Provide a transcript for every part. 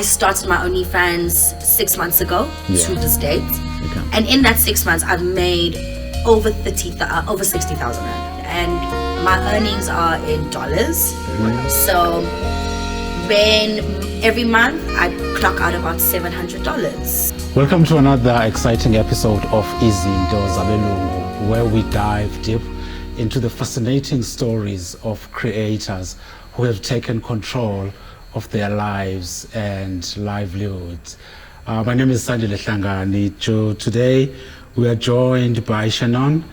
I started my OnlyFans 6 months ago to this date. Okay. And in that 6 months, I've made over 60,000 rand. And my earnings are in dollars. So when every month I clock out about $700. Welcome to another exciting episode of Izinto Zabelungu, where we dive deep into the fascinating stories of creators who have taken control of their lives and livelihoods. My name is Sandile Hlangani. Today we are joined by Shannon,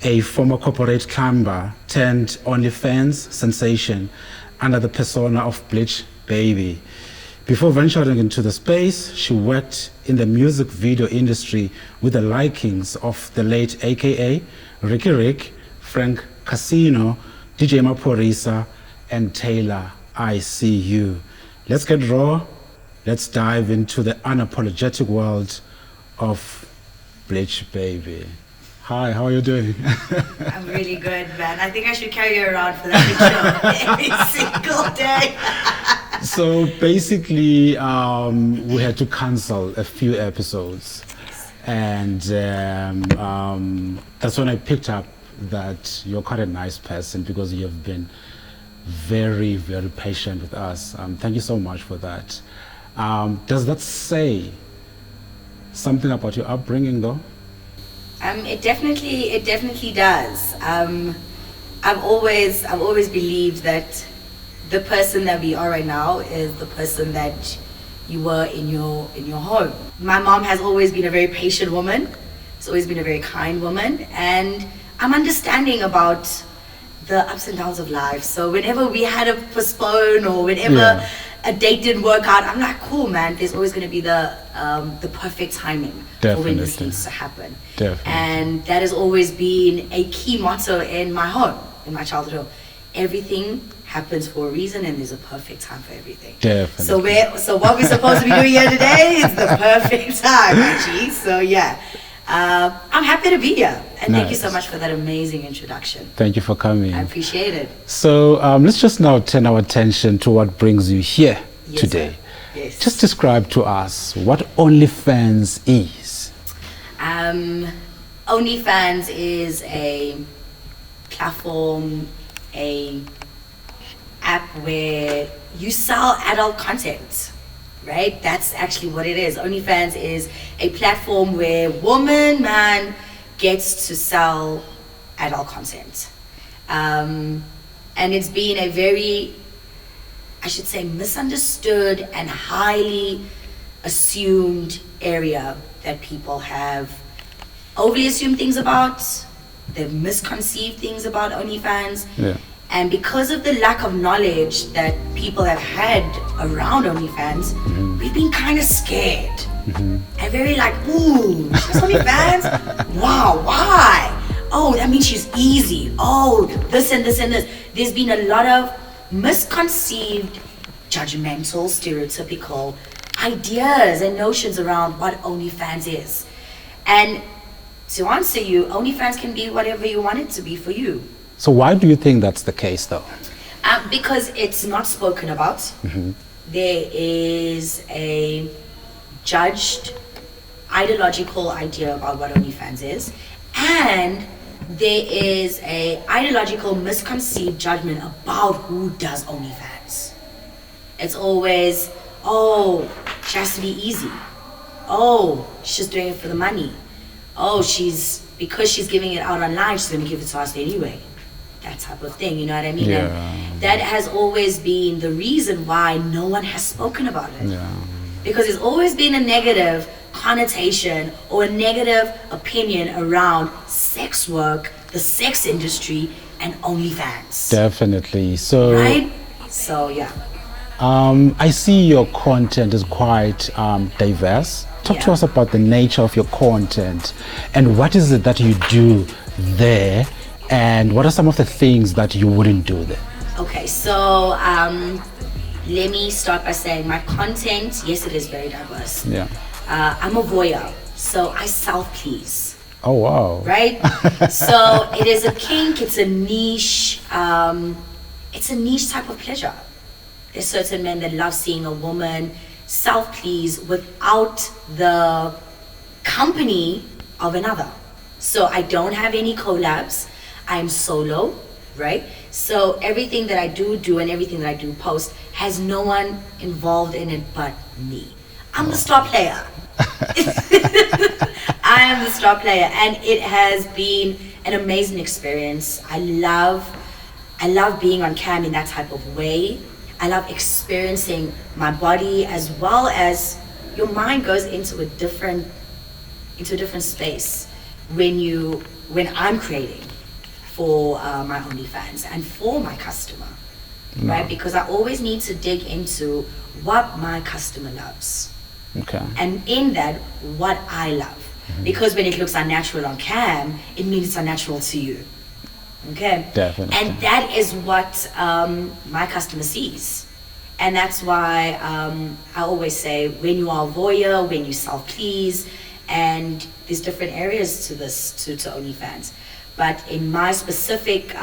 a former corporate climber turned OnlyFans sensation under the persona of Bleach Baby. Before venturing into the space, she worked in the music video industry with the likings of the late AKA, Ricky Rick, Frank Casino, DJ Maporisa, and Taylor ICU. Let's get raw. Let's dive into the unapologetic world of Bleach Baby. Hi, how are you doing? I'm really good, man. I think I should carry you around for that picture every single day. So basically, we had to cancel a few episodes, and that's when I picked up that you're quite a nice person because you have been very, very patient with us. Thank you so much for that. Does that say something about your upbringing, though? It definitely does. I've always believed that the person that we are right now is the person that you were in your home. My mom has always been a very patient woman. She's always been a very kind woman, and I'm understanding about the ups and downs of life. So whenever we had to postpone or whenever a date didn't work out, I'm like, cool, man. There's always going to be the perfect timing for when this needs to happen. Definitely. And that has always been a key motto in my home, in my childhood home. Everything happens for a reason, and there's a perfect time for everything. Definitely. So what we're supposed to be doing here today is the perfect time, actually. So yeah. I'm happy to be here, and thank you so much for that amazing introduction. Thank you for coming. I appreciate it. So let's just now turn our attention to what brings you here today. Sir. Yes. Just describe to us what OnlyFans is. OnlyFans is a platform, a app where you sell adult content. Right? That's actually what it is. OnlyFans is a platform where woman, man gets to sell adult content. And it's been a very, I should say, misunderstood and highly assumed area that people have overly assumed things about. They've misconceived things about OnlyFans. Yeah. And because of the lack of knowledge that people have had around OnlyFans, we've been kind of scared. And very like, ooh, she's OnlyFans? Wow, why? Oh, that means she's easy. Oh, this and this and this. There's been a lot of misconceived, judgmental, stereotypical ideas and notions around what OnlyFans is. And to answer you, OnlyFans can be whatever you want it to be for you. So why do you think that's the case, though? Because it's not spoken about. There is a judged ideological idea about what OnlyFans is, and there is a ideological misconceived judgment about who does OnlyFans. It's always, oh, she has to be easy. Oh, she's doing it for the money. Oh, because she's giving it out online, she's gonna give it to us anyway. That type of thing, you know what I mean? Yeah. And that has always been the reason why no one has spoken about it. Yeah. Because there's always been a negative connotation or a negative opinion around sex work, the sex industry, and OnlyFans. Definitely. So, right? So, yeah. I see your content is quite diverse. Talk to us about the nature of your content and what is it that you do there, and what are some of the things that you wouldn't do there? Okay, so let me start by saying my content, yes, it is very diverse. Yeah. I'm a voyeur, so I self-please. Oh, wow. Right? So it is a kink, it's a niche type of pleasure. There's certain men that love seeing a woman self-please without the company of another. So I don't have any collabs. I'm solo, right? So everything that I do and everything that I do post has no one involved in it but me. I'm the star player. I am the star player, and it has been an amazing experience. I love being on cam in that type of way. I love experiencing my body, as well as your mind goes into a different space when I'm creating for my OnlyFans and for my customer, right? Because I always need to dig into what my customer loves. Okay. And in that, what I love. Because when it looks unnatural on cam, it means it's unnatural to you. Okay? Definitely. And that is what my customer sees. And that's why I always say, when you are a voyeur, when you self-please, and there's different areas to this, to OnlyFans. But in my specific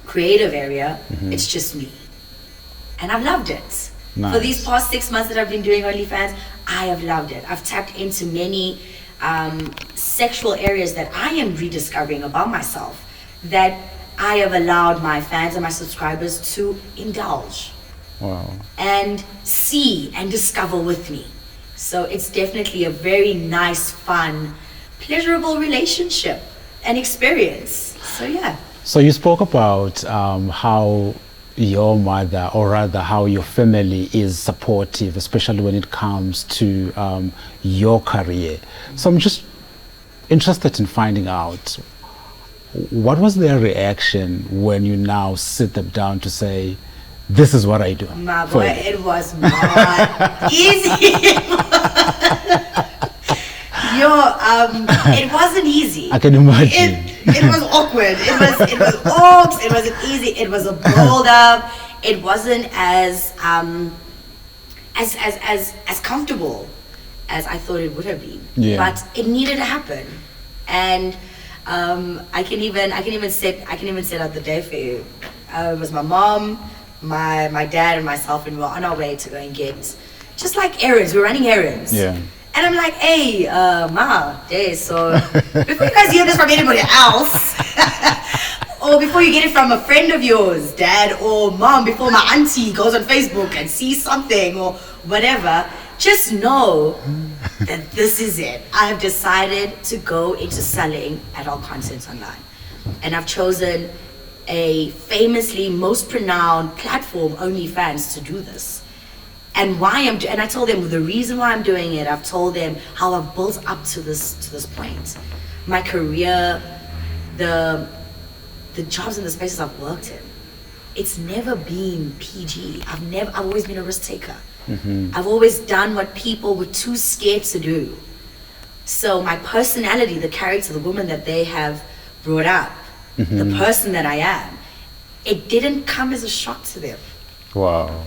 creative area, it's just me. And I've loved it. Nice. For these past 6 months that I've been doing OnlyFans, I have loved it. I've tapped into many sexual areas that I am rediscovering about myself, that I have allowed my fans and my subscribers to indulge. Wow. And see and discover with me. So it's definitely a very nice, fun, pleasurable relationship and experience. So yeah. So you spoke about how your mother, or rather how your family is supportive, especially when it comes to your career. So I'm just interested in finding out, what was their reaction when you now sit them down to say, this is what I do? My boy, it was not easy. It wasn't easy. I can imagine. It was awkward. It was awkward. It wasn't easy. It was a build up. It wasn't as comfortable as I thought it would have been. Yeah. But it needed to happen. And I can even set out the day for you. It was my mom, my dad, and myself, and we were on our way to go and get just like errands. We were running errands. Yeah. And I'm like, hey, Ma, Day, so before you guys hear this from anybody else, or before you get it from a friend of yours, Dad or Mom, before my auntie goes on Facebook and sees something or whatever, just know that this is it. I have decided to go into selling adult content online. And I've chosen a famously most renowned platform, OnlyFans, to do this. And and I told them the reason why I'm doing it. I've told them how I've built up to this point. My career, the jobs and the spaces I've worked in, it's never been PG. I've always been a risk taker. I've always done what people were too scared to do. So my personality, the character, the woman that they have brought up, the person that I am, it didn't come as a shock to them. Wow.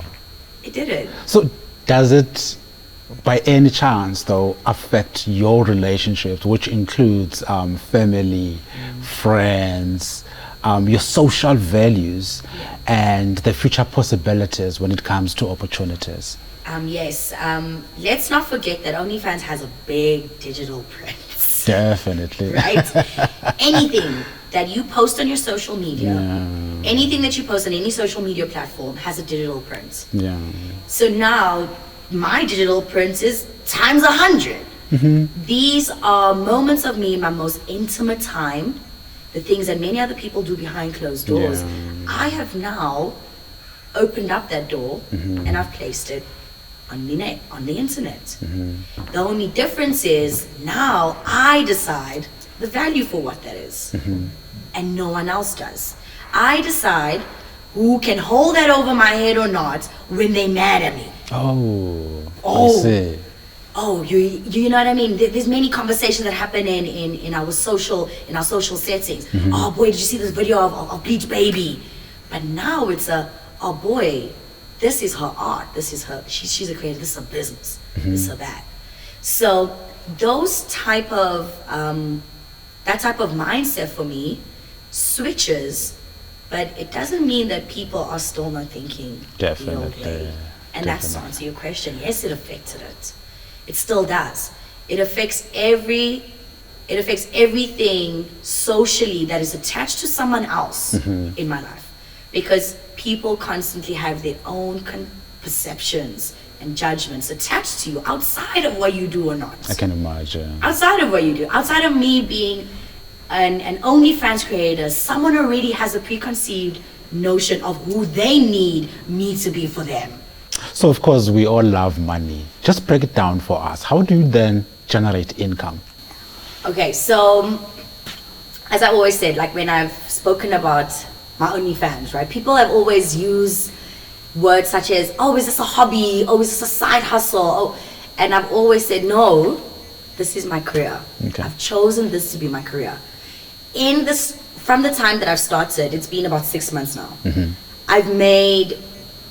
It didn't. So does it, by any chance though, affect your relationships, which includes family, friends, your social values, and the future possibilities when it comes to opportunities? Yes. Let's not forget that OnlyFans has a big digital presence. Definitely. Right? Anything that you post on your social media, anything that you post on any social media platform has a digital print. Yeah. So now my digital print is times 100. These are moments of me in my most intimate time, the things that many other people do behind closed doors. I have now opened up that door and I've placed it on the net, on the internet. The only difference is now I decide the value for what that is. And no one else does. I decide who can hold that over my head or not when they mad at me. I see. You know what I mean? There's many conversations that happen in our social settings. Oh boy, did you see this video of Bleach Baby? But now it's oh boy, this is her art. This is her. She's a creator. This is a business. This is that. So those type of that type of mindset for me switches, but it doesn't mean that people are still not thinking the old way. And that's to answer your question. Yes, it affected it. It still does. It affects everything socially that is attached to someone else in my life, because people constantly have their own perceptions and judgments attached to you outside of what you do or not. I can imagine. Outside of what you do, outside of me being an OnlyFans creator, someone already has a preconceived notion of who they need me to be for them. So of course we all love money. Just break it down for us. How do you then generate income? Okay, so as I always said, like when I've spoken about my OnlyFans, right? People have always used words such as, oh, is this a hobby? Oh, is this a side hustle? Oh, and I've always said, no, this is my career. Okay. I've chosen this to be my career. From the time that I've started, it's been about 6 months now. I've made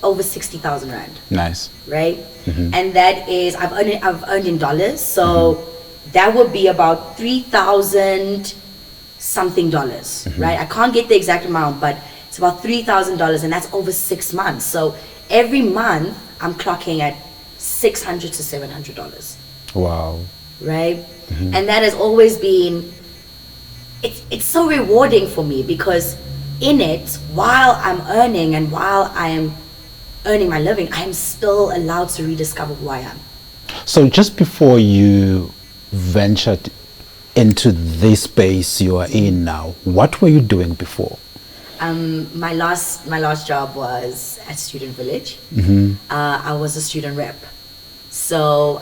over 60,000 Rand. Nice. Right? And that is, I've earned in dollars. So that would be about 3,000 something dollars, right? I can't get the exact amount, but it's about $3,000, and that's over 6 months. So every month I'm clocking at $600 to $700. Wow. Right? And that has always been, it's so rewarding for me, because in it, while I'm earning and while I am earning my living, I am still allowed to rediscover who I am. So just before you ventured into this space you are in now, what were you doing before? My last job was at Student Village. I was a student rep. So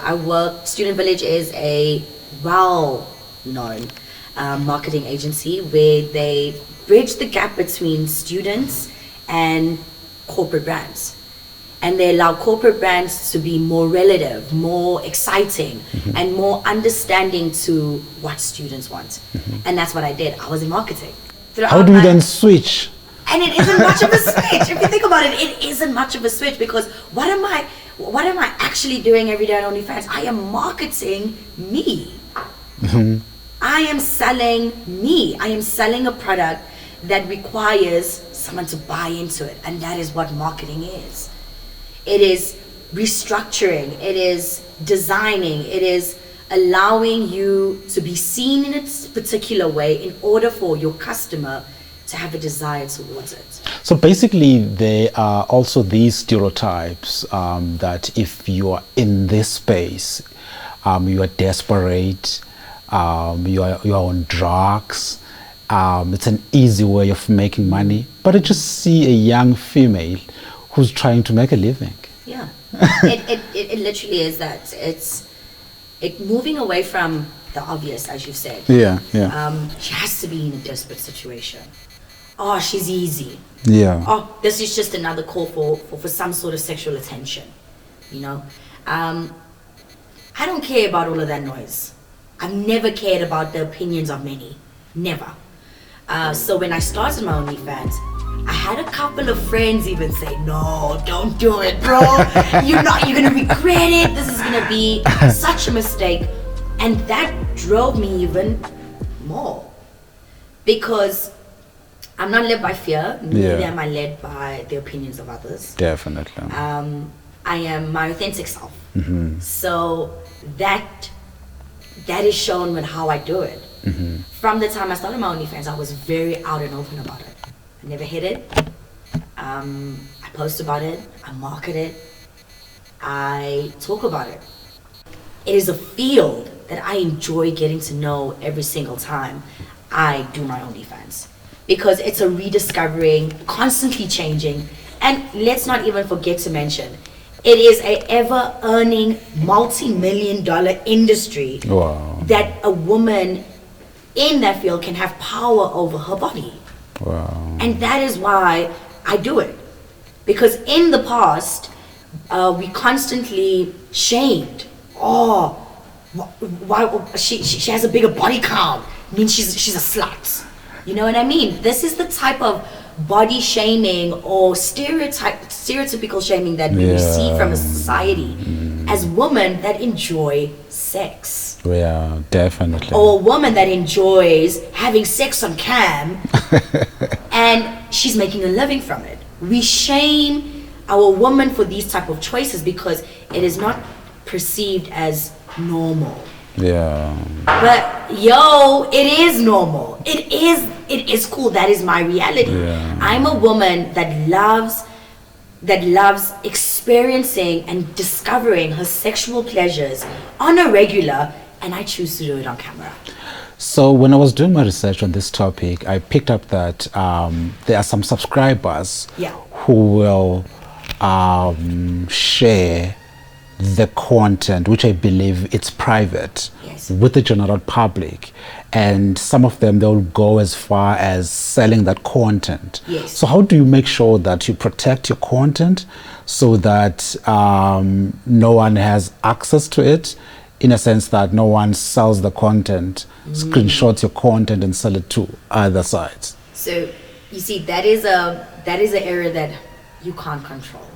Student Village is a well-known marketing agency where they bridge the gap between students and corporate brands. And they allow corporate brands to be more relative, more exciting, and more understanding to what students want. And that's what I did. I was in marketing. How do you then switch? And it isn't much of a switch. If you think about it, it isn't much of a switch, because what am I actually doing every day on OnlyFans? I am marketing me. I am selling me. I am selling a product that requires someone to buy into it. And that is what marketing is. It is restructuring, it is designing, it is allowing you to be seen in a particular way in order for your customer to have a desire towards it. So basically there are also these stereotypes that if you are in this space, you are desperate, you are on drugs, it's an easy way of making money. But I just see a young female who's trying to make a living. Yeah, it literally is that. It's moving away from the obvious, as you've said. Yeah. She has to be in a desperate situation. Oh, she's easy. Yeah. Oh, this is just another call for some sort of sexual attention. You know, I don't care about all of that noise. I've never cared about the opinions of many. Never. So when I started my OnlyFans, I had a couple of friends even say, no, don't do it, bro. You're gonna regret it. This is gonna be such a mistake. And that drove me even more, because I'm not led by fear, neither am I led by the opinions of others. Definitely. I am my authentic self. So that is shown with how I do it. From the time I started my OnlyFans, I was very out and open about it. I never hid it. I post about it. I market it. I talk about it. It is a field that I enjoy getting to know every single time I do my OnlyFans, because it's a rediscovering, constantly changing, and let's not even forget to mention, it is a ever-earning, multi-million-dollar industry. Wow. That a woman in that field can have power over her body. Wow. And that is why I do it. Because in the past, we constantly shamed. Oh, why she has a bigger body count, means she's a slut. You know what I mean? This is the type of body shaming or stereotypical shaming that we receive from a society as women that enjoy sex. Yeah, definitely. Or a woman that enjoys having sex on cam and she's making a living from it. We shame our woman for these type of choices because it is not perceived as normal. Yeah. But yo, it is normal. It is cool. That is my reality. Yeah. I'm a woman that loves experiencing and discovering her sexual pleasures on a regular, and I choose to do it on camera. So when I was doing my research on this topic, I picked up that there are some subscribers who will share the content, which I believe it's private, with the general public, and some of them, they'll go as far as selling that content. So how do you make sure that you protect your content so that no one has access to it, in a sense that no one sells the content, screenshots your content and sell it to other sites? So you see, that is an area that you can't control.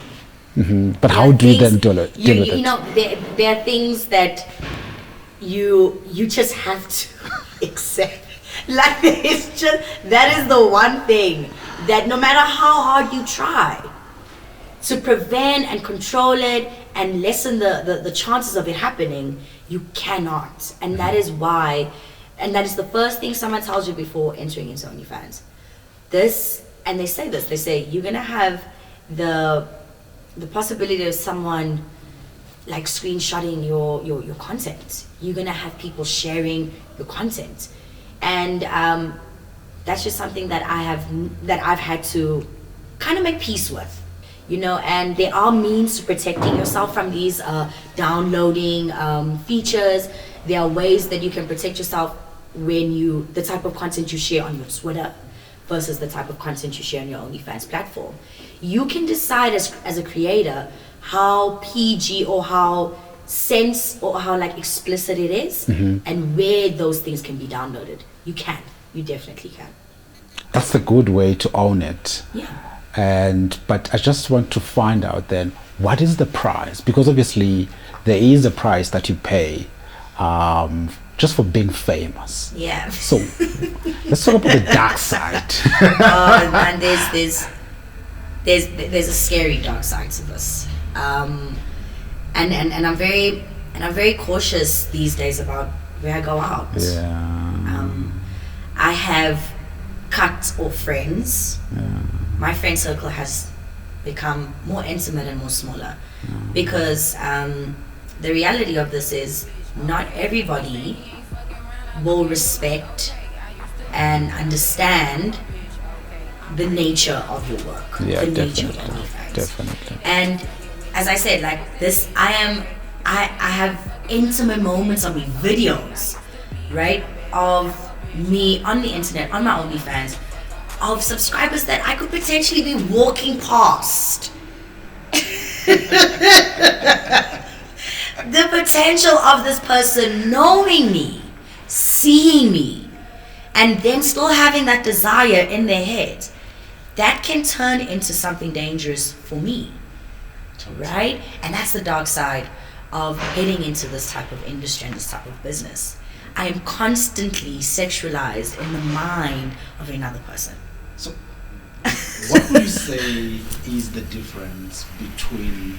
But how do you then deal with it? You know, there are things that you just have to accept. Like, it's just, that is the one thing that no matter how hard you try to prevent and control it and lessen the chances of it happening, you cannot. And that is why, and that is the first thing someone tells you before entering into OnlyFans. And they say you're gonna have the possibility of someone like screenshotting your content. You're gonna have people sharing your content, and that's just something that I've had to kind of make peace with, you know. And there are means to protecting yourself from these downloading features. There are ways that you can protect yourself when the type of content you share on your Twitter versus the type of content you share on your OnlyFans platform. You can decide as a creator how PG or how like explicit it is, and where those things can be downloaded. You definitely can. That's a good way to own it. Yeah. But I just want to find out then, what is the price? Because obviously there is a price that you pay just for being famous. Yeah. So let's talk about the dark side. And there's a scary dark side to this. And I'm very cautious these days about where I go out. Yeah. I have cut off friends. My friend circle has become more intimate and more smaller, because the reality of this is not everybody will respect and understand the nature of your work, the nature of OnlyFans. Definitely. And as I said, like this, I have intimate moments of me, videos, right, of me on the internet, on my OnlyFans, of subscribers that I could potentially be walking past. The potential of this person knowing me, seeing me, and then still having that desire in their head, that can turn into something dangerous for me, right? And that's the dark side of heading into this type of industry and this type of business. I am constantly sexualized in the mind of another person. So, what would you say is the difference between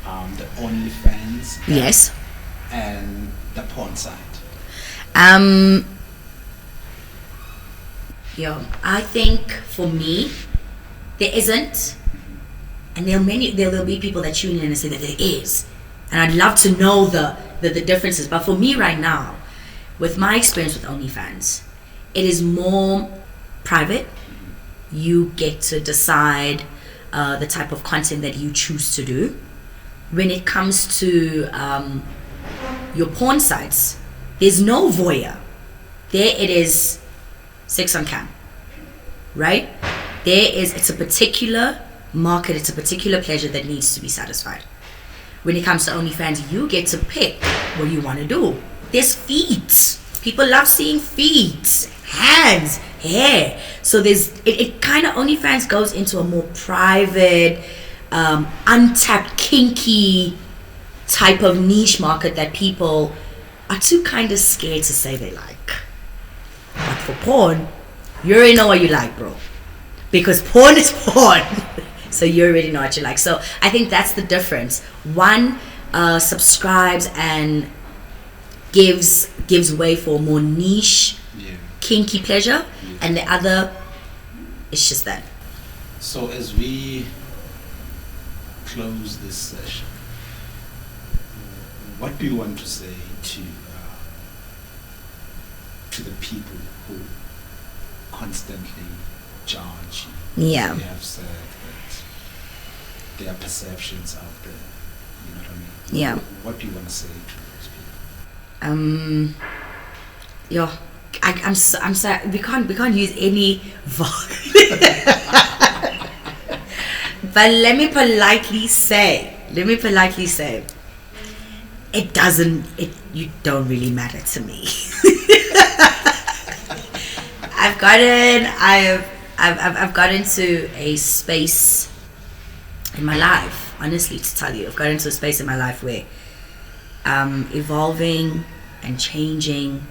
the OnlyFans and the porn site? I think for me, there isn't, and there'll be people that tune in and say that there is, and I'd love to know the differences. But for me right now, with my experience with OnlyFans, it is more private. You get to decide the type of content that you choose to do. When it comes to your porn sites, there's no voyeur. There it is, sex on cam, right? It's a particular market, it's a particular pleasure that needs to be satisfied. When it comes to OnlyFans, you get to pick what you want to do. There's feet. People love seeing feet, hands, hair. So it kind of, OnlyFans goes into a more private, untapped, kinky type of niche market that people are too kind of scared to say they like. But for porn, you already know what you like, bro. Because porn is porn. So you already know what you like. So I think that's the difference. One subscribes and gives way for more niche, kinky pleasure, and the other, it's just that. So as we close this session, what do you want to say to the people who constantly judge you? Yeah. They have said that their perceptions of the, you know what I mean? Yeah. What do you want to say to those people? I'm sorry. We can't use any But let me politely say, you don't really matter to me. I've gotten to a space in my life, honestly, to tell you, I've gotten to a space in my life where evolving and changing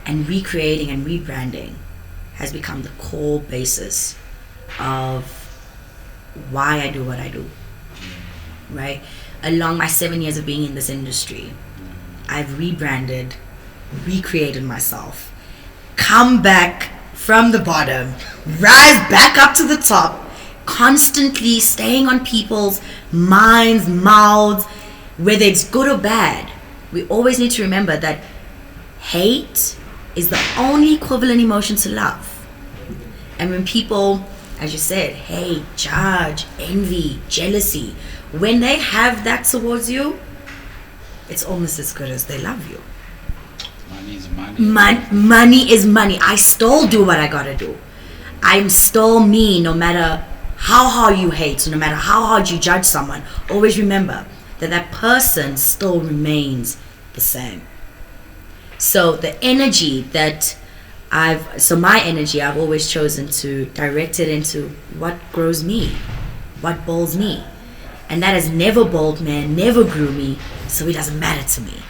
and recreating and rebranding has become the core basis of why I do what I do, right? Along my 7 years of being in this industry, I've rebranded, recreated myself, come back from the bottom, rise back up to the top, constantly staying on people's minds, mouths, whether it's good or bad. We always need to remember that hate is the only equivalent emotion to love. And when people, as you said, hate, judge, envy, jealousy, when they have that towards you, it's almost as good as they love you. Money is money. Money is money. I still do what I gotta do. I'm still me, no matter how hard you hate, no matter how hard you judge someone. Always remember that person still remains the same. So the energy that my energy, I've always chosen to direct it into what grows me, what bolds me. And that has never bold me, never grew me, so it doesn't matter to me.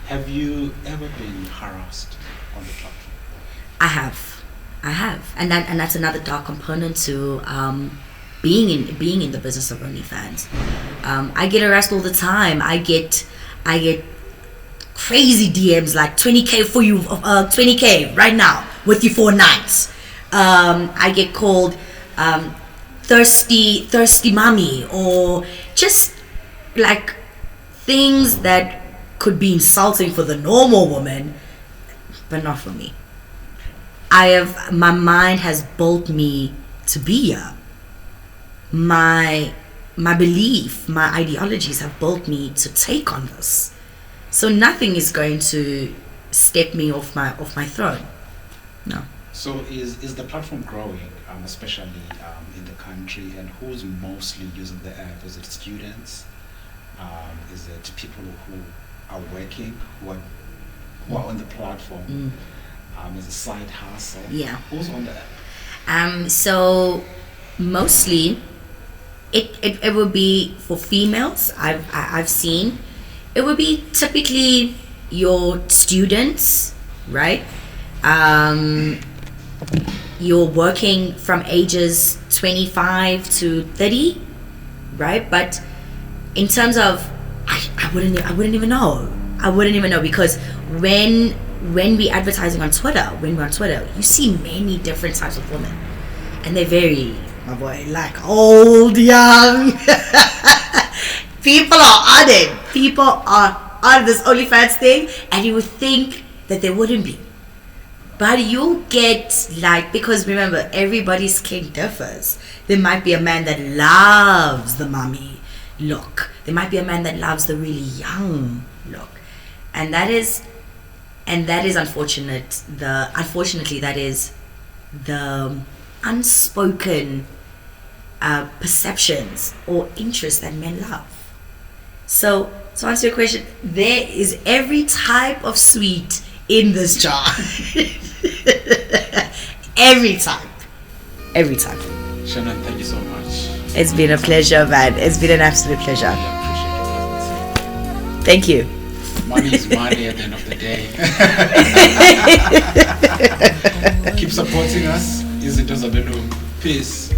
Have you ever been harassed on the platform? I have. And that's another dark component to being in the business of OnlyFans. I get harassed all the time. I get crazy DMs like 20K for you, 20K right now with you 4 nights. I get called thirsty mommy, or just like things that could be insulting for the normal woman, but not for me. My mind has built me to be here. My belief, my ideologies have built me to take on this. So nothing is going to step me off my throne. No. So is the platform growing, especially in the country, and who's mostly using the app? Is it students? Is it people who are working, who are on the platform? Is a side hustle? Yeah. Who's on the app? So mostly it will be for females. I've seen it would be typically your students, right? You're working from ages 25 to 30, right? But in terms of, I wouldn't even know. I wouldn't even know, because when we advertising on Twitter, when we're on Twitter, you see many different types of women, and they vary, my boy, like old, young. People are on it. People are on this OnlyFans thing, and you would think that they wouldn't be. But you get like, because remember, everybody's kink differs. There might be a man that loves the mommy look. There might be a man that loves the really young look. And that is unfortunate. Unfortunately, that is the unspoken perceptions or interests that men love. So to answer your question, there is every type of sweet in this jar. Every time. Shannon, thank you so much. It's been a pleasure, man. It's been an absolute pleasure. I appreciate it. Thank you. Money is money at the end of the day. Keep supporting us. Izinto Zabelungu. Peace.